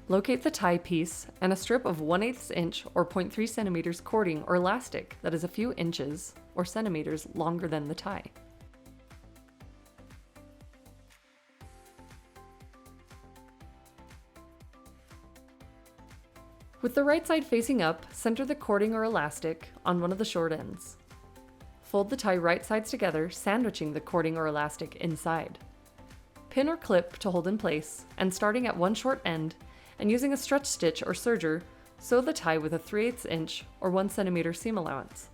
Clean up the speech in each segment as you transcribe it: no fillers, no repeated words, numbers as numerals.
Locate the tie piece and a strip of 1/8 inch or 0.3 centimeters cording or elastic that is a few inches or centimeters longer than the tie. With the right side facing up, center the cording or elastic on one of the short ends. Fold the tie right sides together, sandwiching the cording or elastic inside. Pin or clip to hold in place, and starting at one short end, and using a stretch stitch or serger, sew the tie with a 3/8 inch or 1 centimeter seam allowance.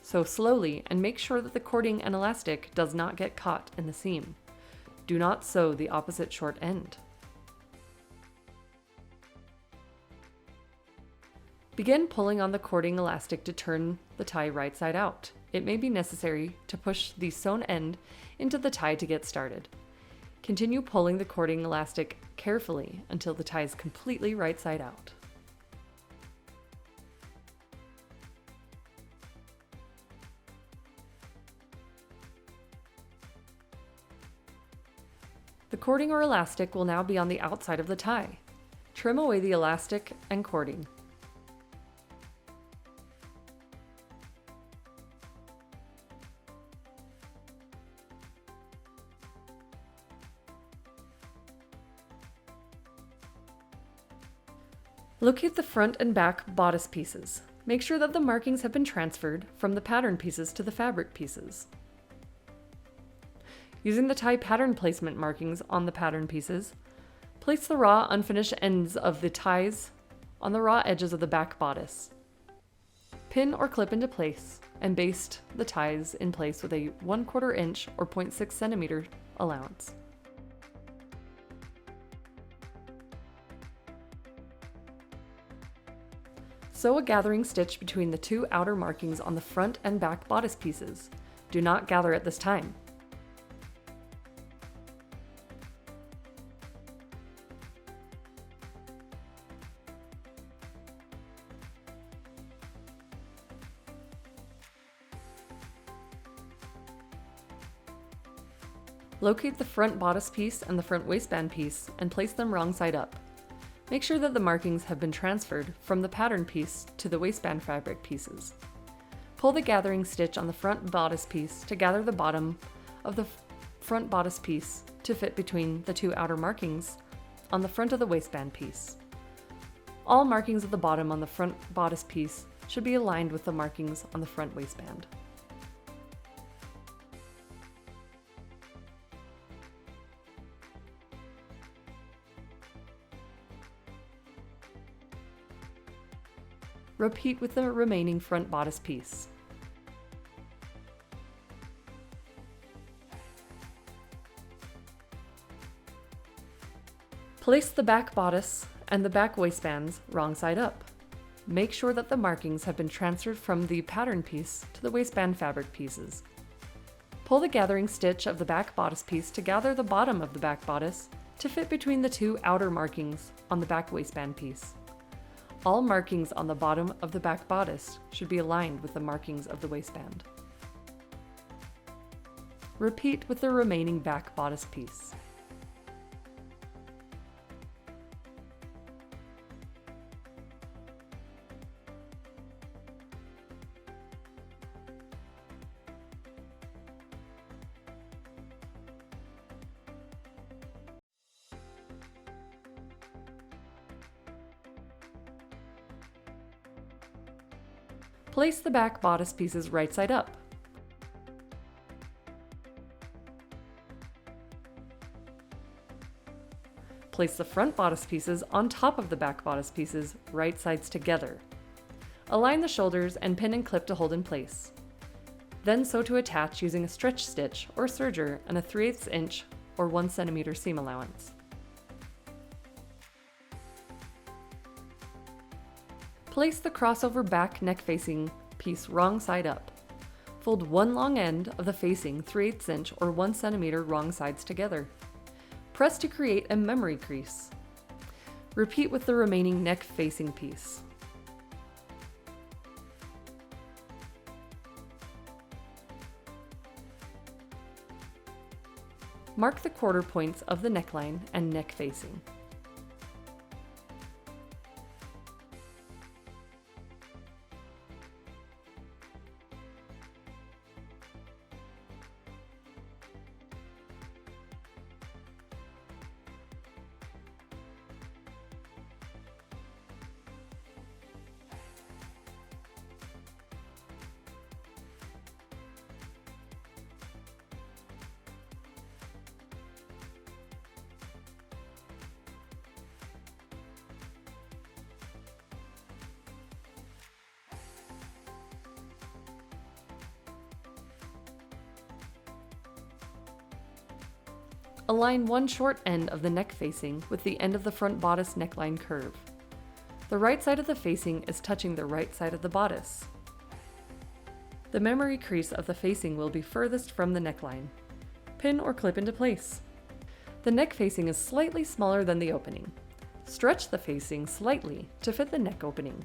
Sew slowly and make sure that the cording and elastic does not get caught in the seam. Do not sew the opposite short end. Begin pulling on the cording elastic to turn the tie right side out. It may be necessary to push the sewn end into the tie to get started. Continue pulling the cording elastic carefully until the tie is completely right side out. The cording or elastic will now be on the outside of the tie. Trim away the elastic and cording. Locate the front and back bodice pieces. Make sure that the markings have been transferred from the pattern pieces to the fabric pieces. Using the tie pattern placement markings on the pattern pieces, place the raw unfinished ends of the ties on the raw edges of the back bodice. Pin or clip into place and baste the ties in place with a 1/4 inch or 0.6 centimeter allowance. Sew a gathering stitch between the two outer markings on the front and back bodice pieces. Do not gather at this time. Locate the front bodice piece and the front waistband piece and place them wrong side up. Make sure that the markings have been transferred from the pattern piece to the waistband fabric pieces. Pull the gathering stitch on the front bodice piece to gather the bottom of the front bodice piece to fit between the two outer markings on the front of the waistband piece. All markings at the bottom on the front bodice piece should be aligned with the markings on the front waistband. Repeat with the remaining front bodice piece. Place the back bodice and the back waistbands wrong side up. Make sure that the markings have been transferred from the pattern piece to the waistband fabric pieces. Pull the gathering stitch of the back bodice piece to gather the bottom of the back bodice to fit between the two outer markings on the back waistband piece. All markings on the bottom of the back bodice should be aligned with the markings of the waistband. Repeat with the remaining back bodice piece. Place the back bodice pieces right side up. Place the front bodice pieces on top of the back bodice pieces, right sides together. Align the shoulders and pin and clip to hold in place. Then sew to attach using a stretch stitch or serger and a 3/8 inch or 1 centimeter seam allowance. Place the crossover back neck facing piece wrong side up. Fold one long end of the facing 3/8 inch or 1 centimeter wrong sides together. Press to create a memory crease. Repeat with the remaining neck facing piece. Mark the quarter points of the neckline and neck facing. Align one short end of the neck facing with the end of the front bodice neckline curve. The right side of the facing is touching the right side of the bodice. The memory crease of the facing will be furthest from the neckline. Pin or clip into place. The neck facing is slightly smaller than the opening. Stretch the facing slightly to fit the neck opening.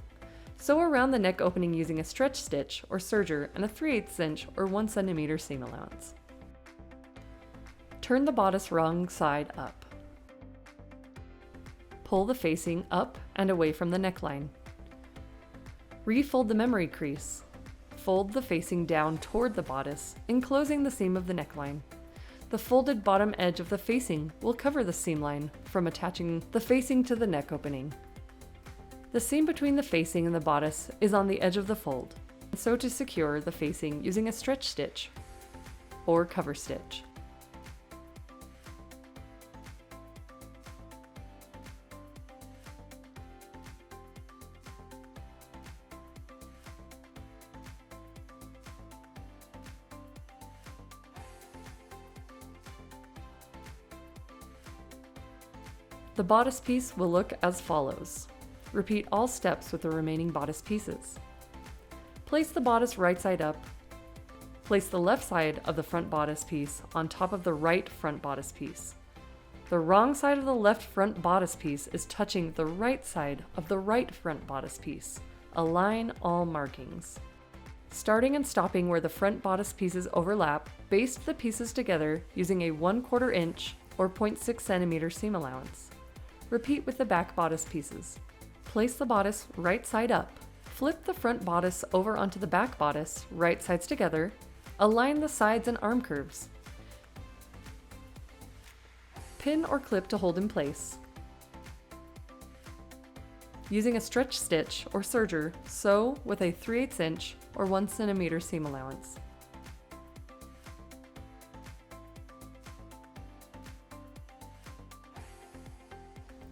Sew around the neck opening using a stretch stitch or serger and a 3/8 inch or 1 cm seam allowance. Turn the bodice wrong side up. Pull the facing up and away from the neckline. Refold the memory crease. Fold the facing down toward the bodice, enclosing the seam of the neckline. The folded bottom edge of the facing will cover the seam line from attaching the facing to the neck opening. The seam between the facing and the bodice is on the edge of the fold, so to secure the facing using a stretch stitch or cover stitch. The bodice piece will look as follows. Repeat all steps with the remaining bodice pieces. Place the bodice right side up. Place the left side of the front bodice piece on top of the right front bodice piece. The wrong side of the left front bodice piece is touching the right side of the right front bodice piece. Align all markings. Starting and stopping where the front bodice pieces overlap, baste the pieces together using a 1/4 inch or 0.6 cm seam allowance. Repeat with the back bodice pieces. Place the bodice right side up. Flip the front bodice over onto the back bodice, right sides together. Align the sides and arm curves. Pin or clip to hold in place. Using a stretch stitch or serger, sew with a 3/8 inch or 1 cm seam allowance.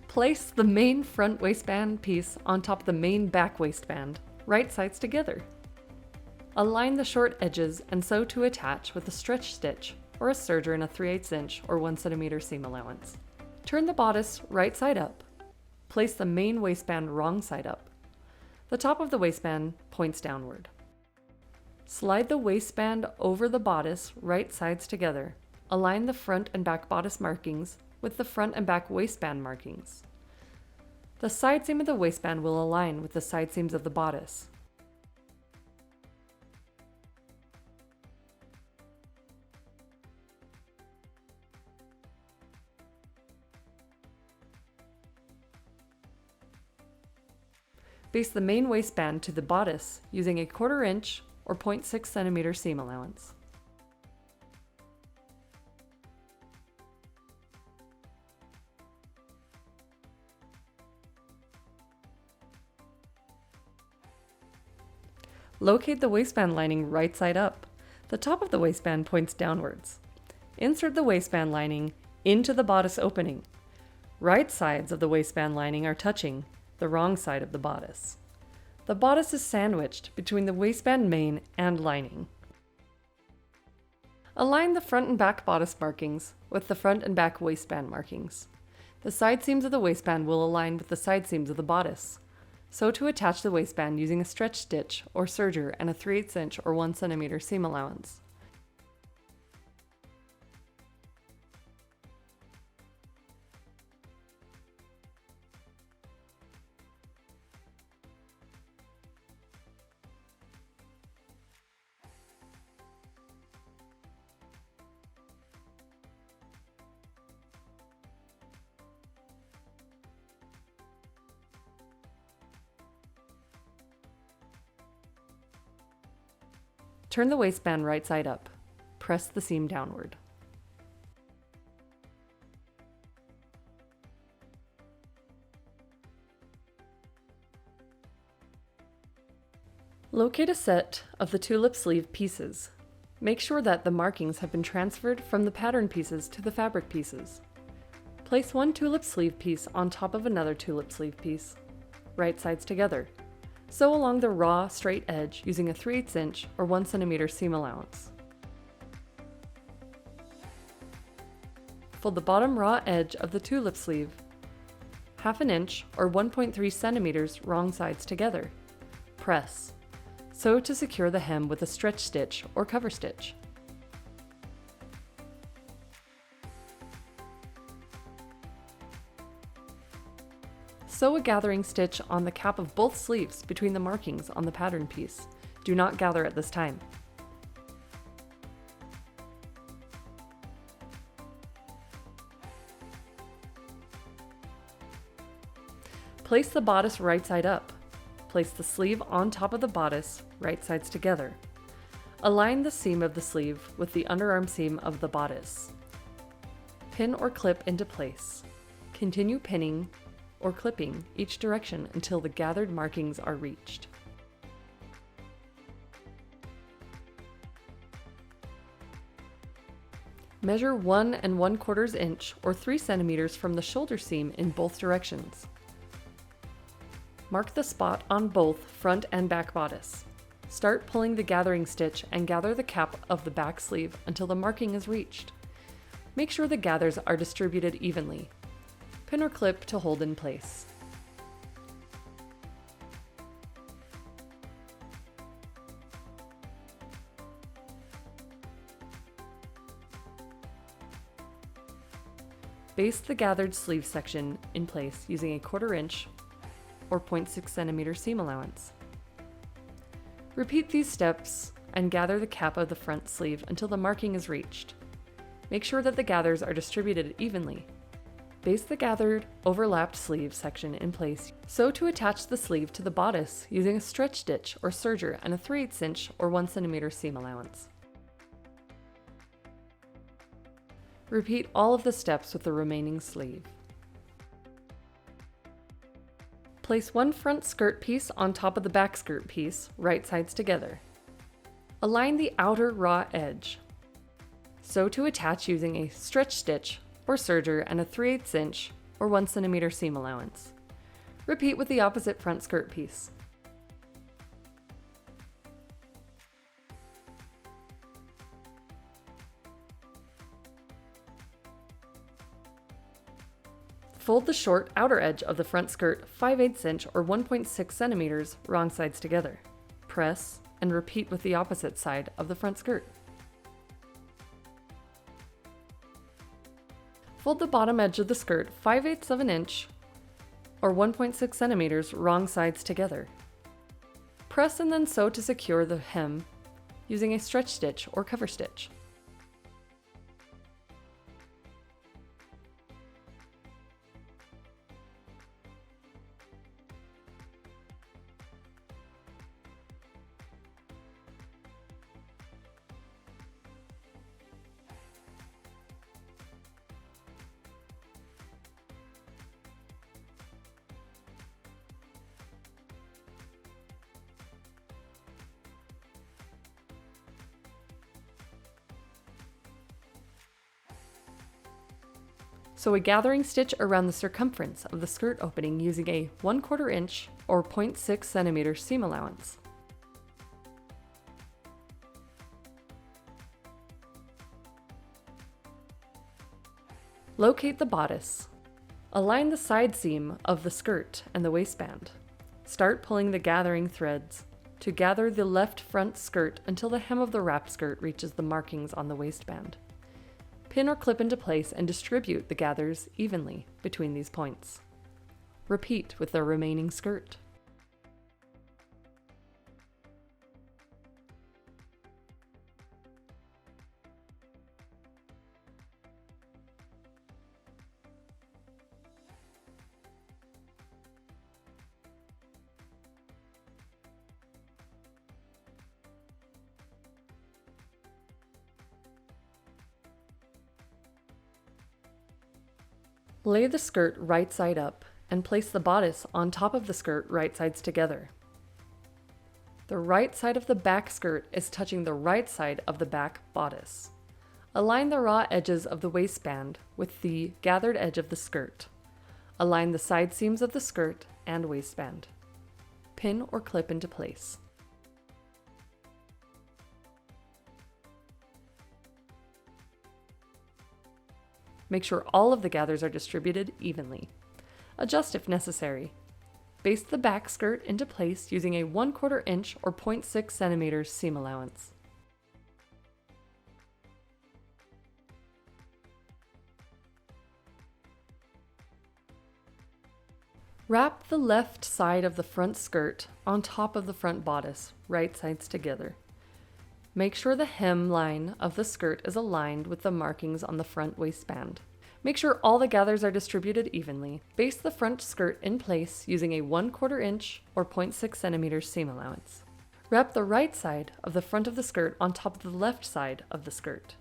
Place the main front waistband piece on top of the main back waistband, right sides together. Align the short edges and sew to attach with a stretch stitch or a serger in a 3/8 inch or 1 cm seam allowance. Turn the bodice right side up. Place the main waistband wrong side up. The top of the waistband points downward. Slide the waistband over the bodice right sides together. Align the front and back bodice markings with the front and back waistband markings. The side seam of the waistband will align with the side seams of the bodice. Baste the main waistband to the bodice using a 1/4 inch or 0.6 cm seam allowance. Locate the waistband lining right side up. The top of the waistband points downwards. Insert the waistband lining into the bodice opening. Right sides of the waistband lining are touching the wrong side of the bodice. The bodice is sandwiched between the waistband main and lining. Align the front and back bodice markings with the front and back waistband markings. The side seams of the waistband will align with the side seams of the bodice. Sew to attach the waistband using a stretch stitch or serger and a 3/8 inch or 1 cm seam allowance. Turn the waistband right side up. Press the seam downward. Locate a set of the tulip sleeve pieces. Make sure that the markings have been transferred from the pattern pieces to the fabric pieces. Place one tulip sleeve piece on top of another tulip sleeve piece, right sides together. Sew along the raw, straight edge using a 3/8 inch or 1 cm seam allowance. fold the bottom raw edge of the tulip sleeve 1/2 inch or 1.3 centimeters wrong sides together. Press. Sew to secure the hem with a stretch stitch or cover stitch. Sew a gathering stitch on the cap of both sleeves between the markings on the pattern piece. Do not gather at this time. Place the bodice right side up. Place the sleeve on top of the bodice, right sides together. Align the seam of the sleeve with the underarm seam of the bodice. Pin or clip into place. Continue pinning or clipping each direction until the gathered markings are reached. Measure 1 1/4 inch or 3 centimeters from the shoulder seam in both directions. Mark the spot on both front and back bodice. Start pulling the gathering stitch and gather the cap of the back sleeve until the marking is reached. Make sure the gathers are distributed evenly. Pin or clip to hold in place. Baste the gathered sleeve section in place using a 1/4 inch or 0.6 centimeter seam allowance. Repeat these steps and gather the cap of the front sleeve until the marking is reached. Make sure that the gathers are distributed evenly. Baste the gathered, overlapped sleeve section in place. Sew to attach the sleeve to the bodice using a stretch stitch or serger and a 3/8 inch or 1 centimeter seam allowance. Repeat all of the steps with the remaining sleeve. Place one front skirt piece on top of the back skirt piece, right sides together. Align the outer raw edge. Sew to attach using a stretch stitch or serger and a 3/8 inch or 1 centimeter seam allowance. Repeat with the opposite front skirt piece. Fold the short outer edge of the front skirt 5/8 inch or 1.6 centimeters wrong sides together. Press and repeat with the opposite side of the front skirt. Fold the bottom edge of the skirt 5/8 of an inch or 1.6 centimeters wrong sides together. Press and then sew to secure the hem using a stretch stitch or cover stitch. Sew a gathering stitch around the circumference of the skirt opening using a 1/4 inch or 0.6 centimeter seam allowance. Locate the bodice. Align the side seam of the skirt and the waistband. Start pulling the gathering threads to gather the left front skirt until the hem of the wrap skirt reaches the markings on the waistband. Pin or clip into place and distribute the gathers evenly between these points. Repeat with the remaining skirt. Lay the skirt right side up and place the bodice on top of the skirt right sides together. The right side of the back skirt is touching the right side of the back bodice. Align the raw edges of the waistband with the gathered edge of the skirt. Align the side seams of the skirt and waistband. Pin or clip into place. Make sure all of the gathers are distributed evenly. Adjust if necessary. Baste the back skirt into place using a 1/4 inch or 0.6 centimeters seam allowance. Wrap the left side of the front skirt on top of the front bodice, right sides together. Make sure the hem line of the skirt is aligned with the markings on the front waistband. Make sure all the gathers are distributed evenly. Baste the front skirt in place using a 1/4 inch or 0.6 centimeters seam allowance. Wrap the right side of the front of the skirt on top of the left side of the skirt.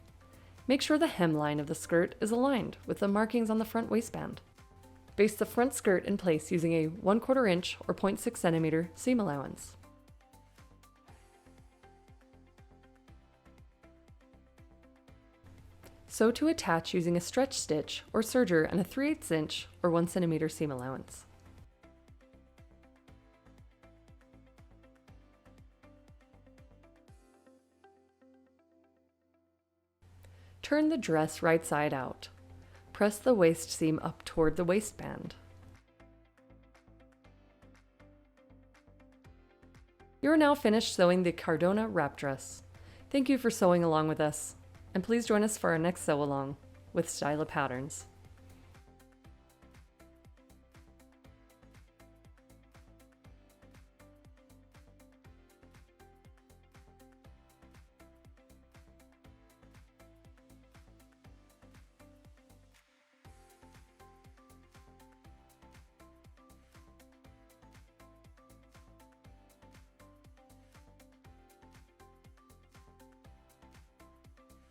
Make sure the hem line of the skirt is aligned with the markings on the front waistband. Baste the front skirt in place using a 1/4 inch or 0.6 centimeter seam allowance. Sew to attach using a stretch stitch or serger and a 3/8 inch or 1 centimeter seam allowance. Turn the dress right side out. Press the waist seam up toward the waistband. You are now finished sewing the Cardona wrap dress. Thank you for sewing along with us, and please join us for our next sew along with Styla Patterns.